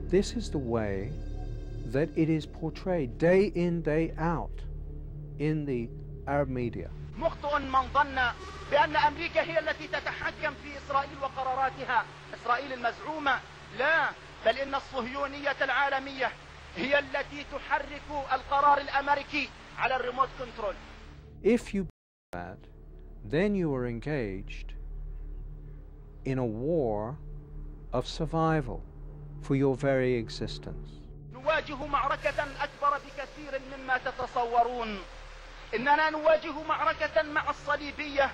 This is the way that it is portrayed day in, day out in the Arab media. مخطئ من ظن بأن أمريكا هي التي تتحكم في إسرائيل وقراراتها، إسرائيل المزعومة. لا، بل إن الصهيونية العالمية هي التي تحرك القرار الأمريكي على الريموت كنترول. If you do that, then you are engaged in a war of survival for your very existence. نواجه معركة أكبر بكثير مما تتصورون. إننا نواجه معركة مع الصليبية،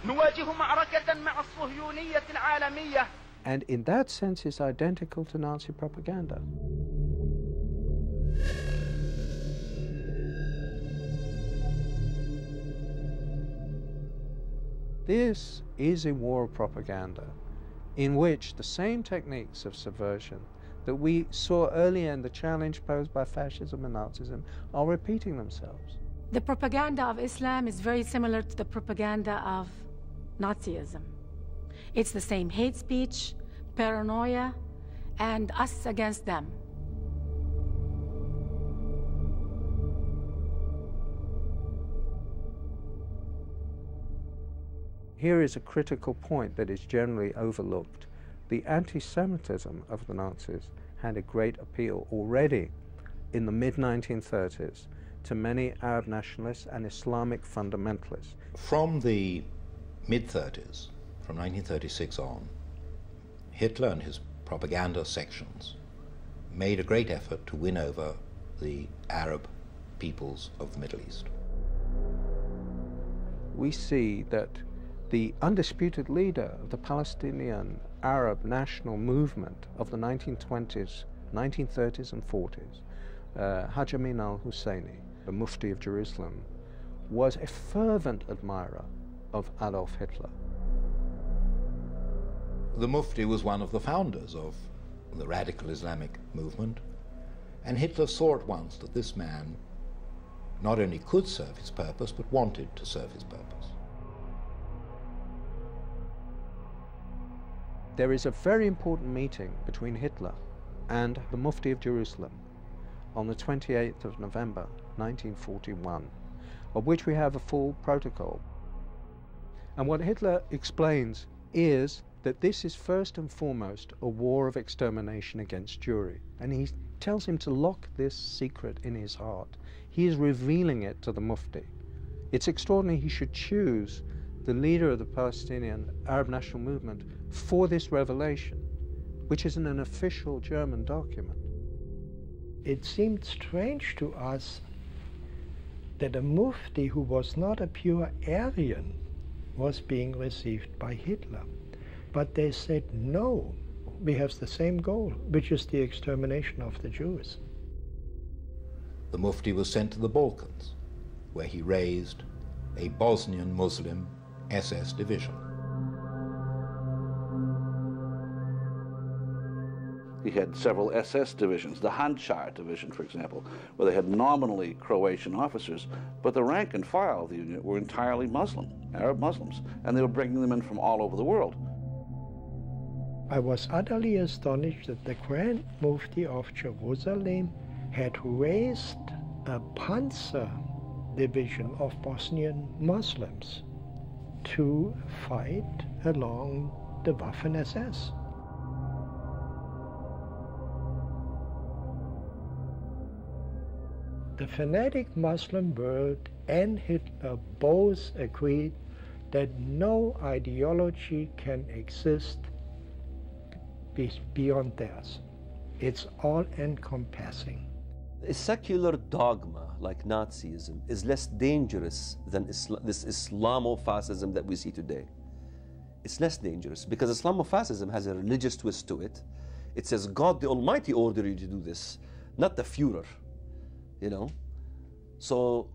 نواجه معركة مع الصهيونية العالمية. And in that sense is identical to Nazi propaganda. This is a war of propaganda in which the same techniques of subversion that we saw earlier in the challenge posed by fascism and Nazism are repeating themselves. The propaganda of Islam is very similar to the propaganda of Nazism. It's the same hate speech, paranoia, and us against them. Here is a critical point that is generally overlooked. The anti-Semitism of the Nazis had a great appeal already in the mid-1930s to many Arab nationalists and Islamic fundamentalists. From the mid-30s, from 1936 on, Hitler and his propaganda sections made a great effort to win over the Arab peoples of the Middle East. We see that the undisputed leader of the Palestinian Arab national movement of the 1920s, 1930s and 40s, Haj Amin al-Husseini, the Mufti of Jerusalem, was a fervent admirer of Adolf Hitler. The Mufti was one of the founders of the radical Islamic movement, and Hitler saw at once that this man not only could serve his purpose, but wanted to serve his purpose. There is a very important meeting between Hitler and the Mufti of Jerusalem on the 28th of November 1941, of which we have a full protocol. And what Hitler explains is that this is first and foremost a war of extermination against Jewry. And he tells him to lock this secret in his heart. He is revealing it to the Mufti. It's extraordinary he should choose the leader of the Palestinian Arab National Movement for this revelation, which is in an official German document. It seemed strange to us that a Mufti who was not a pure Aryan was being received by Hitler. But they said, no, we have the same goal, which is the extermination of the Jews. The Mufti was sent to the Balkans, where he raised a Bosnian Muslim SS division. He had several SS divisions, the Handschar division, for example, where they had nominally Croatian officers, but the rank and file of the unit were entirely Muslim, Arab Muslims, and they were bringing them in from all over the world. I was utterly astonished that the Grand Mufti of Jerusalem had raised a Panzer division of Bosnian Muslims to fight along the Waffen-SS. The fanatic Muslim world and Hitler both agreed that no ideology can exist beyond theirs. It's all-encompassing. A secular dogma like Nazism is less dangerous than this Islamofascism that we see today. It's less dangerous because Islamofascism has a religious twist to it. It says God the Almighty ordered you to do this, not the Führer, you know? So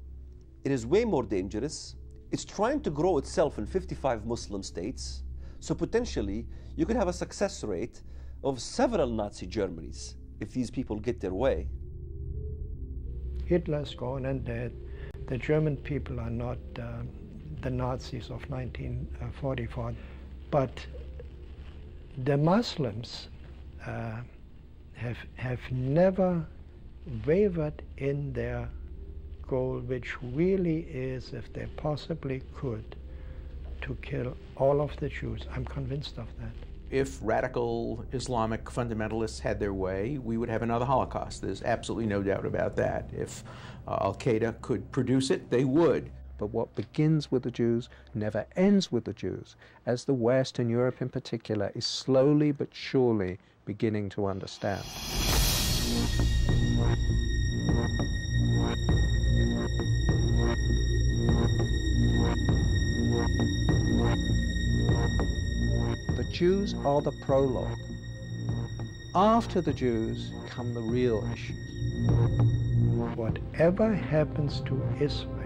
it is way more dangerous. It's trying to grow itself in 55 Muslim states. So potentially you could have a success rate of several Nazi Germanys if these people get their way. Hitler's gone and dead. The German people are not the Nazis of 1944, but the Muslims have never wavered in their goal, which really is, if they possibly could, to kill all of the Jews. I'm convinced of that. If radical Islamic fundamentalists had their way, we would have another Holocaust. There's absolutely no doubt about that. If Al-Qaeda could produce it, they would. But what begins with the Jews never ends with the Jews, as the West and Europe in particular is slowly but surely beginning to understand. The Jews are the prologue. After the Jews come the real issues. Whatever happens to Israel,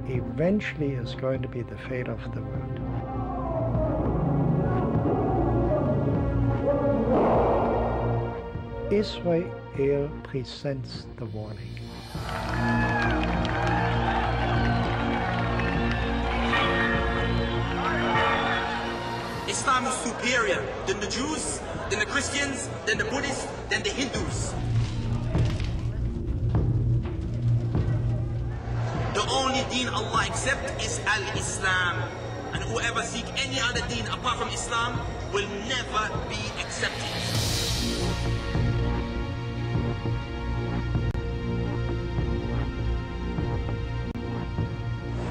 eventually is going to be the fate of the world. Israel presents the warning. Islam is superior than the Jews, than the Christians, than the Buddhists, than the Hindus. The only deen Allah accepts is Al-Islam. And whoever seeks any other deen apart from Islam will never be accepted.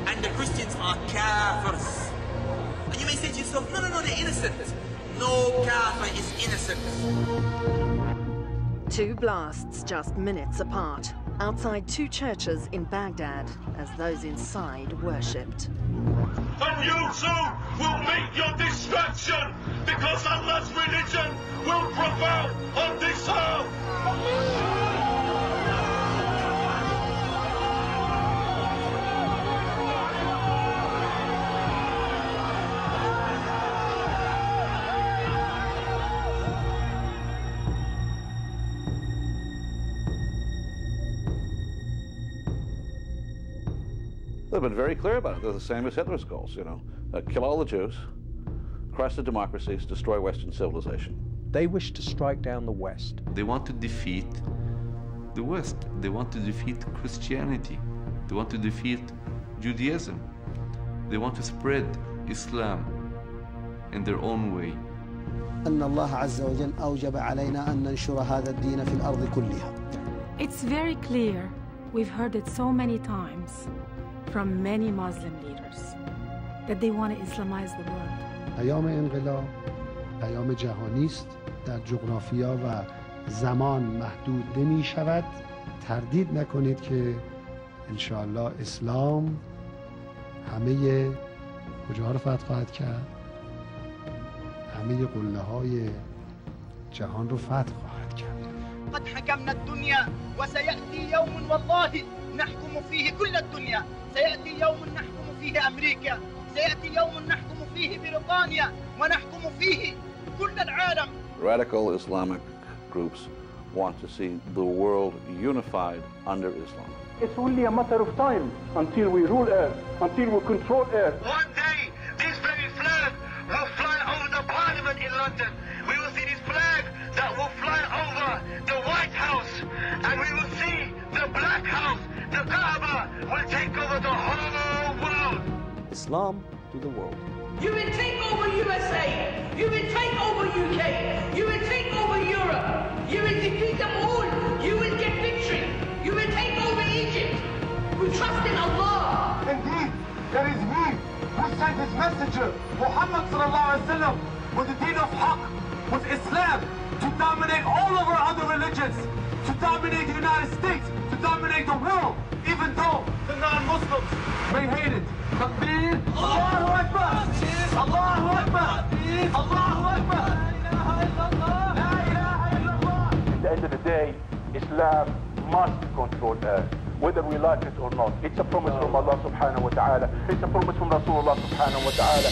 And the Christians are kafirs. And you may say to yourself, no, they're innocent. No kafir is innocent. Two blasts just minutes apart, outside two churches in Baghdad, as those inside worshipped. And you too will meet your destruction, because Allah's religion will prevail on this earth. They've been very clear about it. They're the same as Hitler's goals, you know. Kill all the Jews, crush the democracies, destroy Western civilization. They wish to strike down the West. They want to defeat the West. They want to defeat Christianity. They want to defeat Judaism. They want to spread Islam in their own way. أن الله عز وجل أوجب علينا أن ننشر هذا الدين في الأرض كلها. It's very clear. We've heard it so many times from many Muslim leaders that they want to Islamize the world. پیام انقلاب پیام جهانی است، در جغرافیا و زمان محدود نمی شود. تردید نکنید که ان شاء الله اسلام همه کجاها رو فتح خواهد کرد؟ همه قله‌های جهان رو فتح خواهد کرد. قد حكمنا الدنيا وسيأتي يوم والله نحكم فيه كل الدنيا. سيأتي يوم نحكم فيه أمريكا، سيأتي يوم نحكم فيه بريطانيا، ونحكم فيه كل العالم. Radical Islamic groups want to see the world unified under Islam. It's only a matter of time until we rule Earth, until we control Earth. One day, this very flag will fly over the Parliament in London. We will see this flag that will fly over the White House, and we will see the Black House. The Kaaba will take over the whole world. Islam to the world. You will take over USA. You will take over UK. You will take over Europe. You will defeat them all. You will get victory. You will take over Egypt. We trust in Allah. Indeed, there is He who sent His messenger, Muhammad sallallahu alaihi wasallam, with the deen of Haqq, with Islam, to dominate all of our other religions, to dominate the United States, to dominate the world, even though the non-Muslims may hate it. Takbir, Allahu Akbar, Allahu Akbar, Allahu Akbar, La ilaha illallah. At the end of the day, Islam must control Earth, whether we like it or not. It's a promise from Allah subhanahu wa ta'ala. It's a promise from Rasulullah subhanahu wa ta'ala.